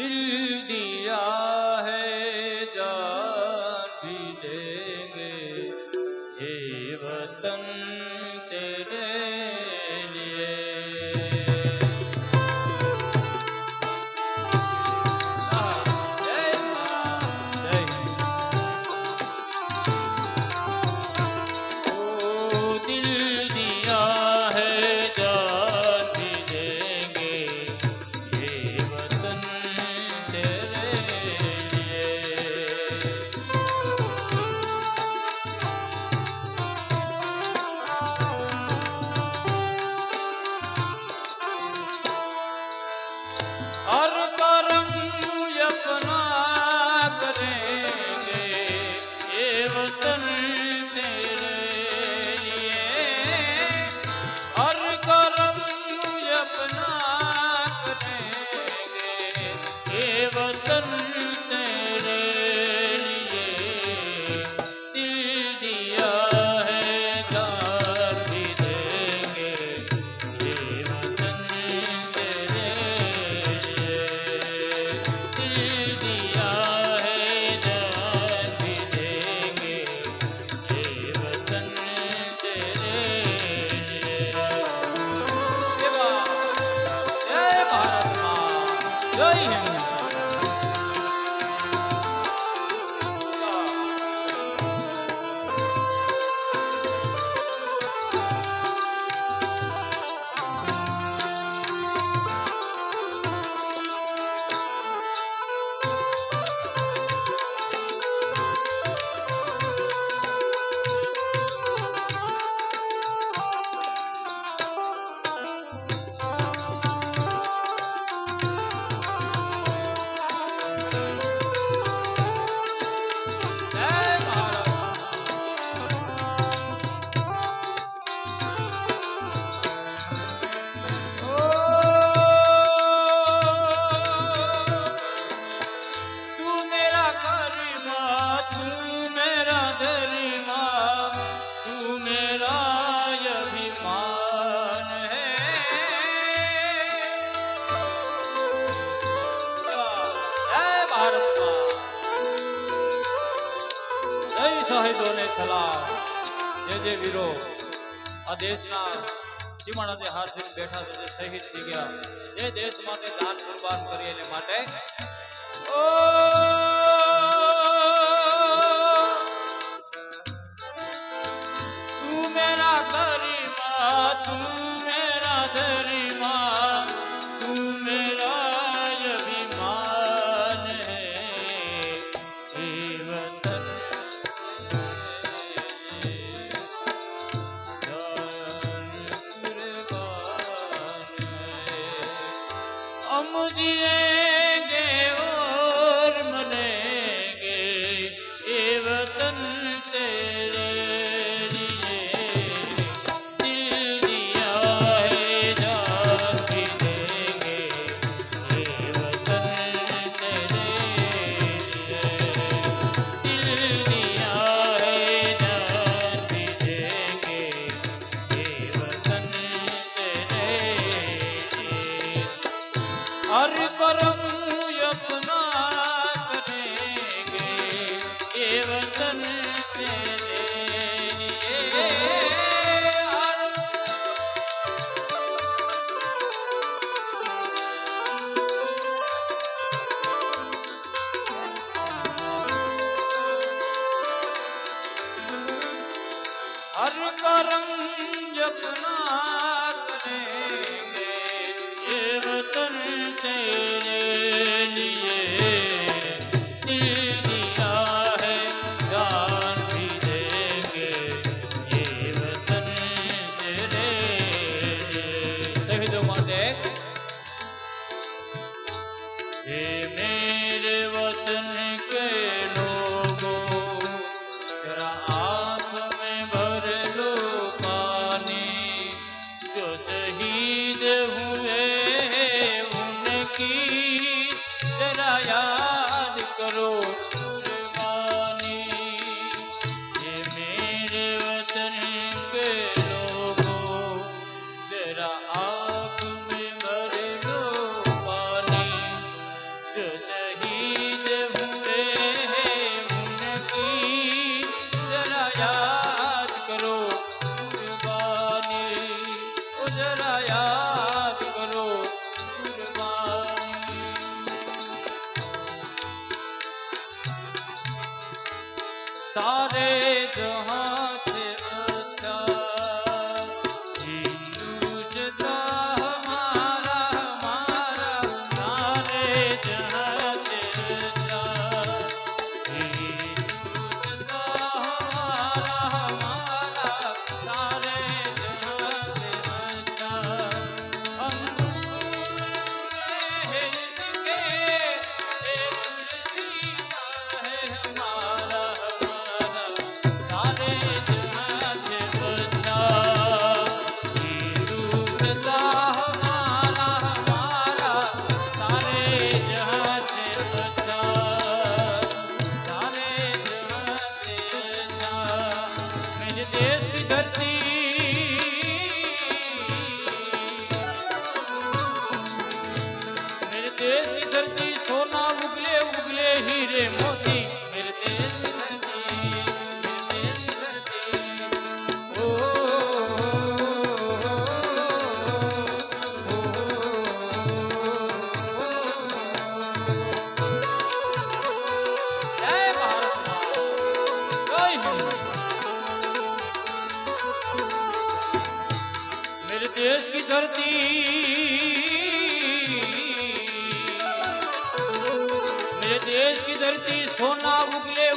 दिल दिया है जान भी देंगे ये वतन तेरे लिए। हर करम अपना करेंगे ये वतन तेरे लिए। हर करम अपना करेंगे ये वतन तेरे लिए। दिल दिया है जान भी देंगे ये वतन तेरे लिए। जय हिंद। શહીદોને સલામ। જે વીરો આ દેશના સીમાડા જે હાર સુધી બેઠા છે, જે શહીદ થઈ ગયા, જે દેશ માટે દાન કુરબાન કરી એને માટે ઓ તું મેરા ગરીબા, તું મેરા ધરીબા, તું મેરા અભિમાન હે વતન। हम जिएंगे और मरेंगे ये वतन तेरे लिए। दिल दिया है जान भी देंगे ये वतन तेरे लिए। दिल दिया है जान भी देंगे ये वतन तेरे लिए। हर करम अपना करेंगे ये वतन तेरे लिए। हर करम अपना करेंगे ये वतन तेरे लिए। दिल दिया है जान भी देंगे ये वतन तेरे लिए। शहीदों माते हे मेरे वतन के लोगों, जरा आंख में भर लो पानी। जो शहीद हुए जरा याद करो कुर्बानी। ये मेरे वतन के लोगों, जरा आँख में भर लो पानी। जो सारे जहां से अच्छा हिंदुस्तां हमारा हमारा सारे जहां से अच्छा हिंदुस्तां हमारा हमारा सारे जहां से अच्छा हम देश की धरती मेरे देश की धरती सोना उगले उगले हीरे मोती मेरे देश की धरती मेरे देश की धरती ओ जय भारत माँ जय हिंद मेरे देश की धरती मेरे देश की धरती सोना उगले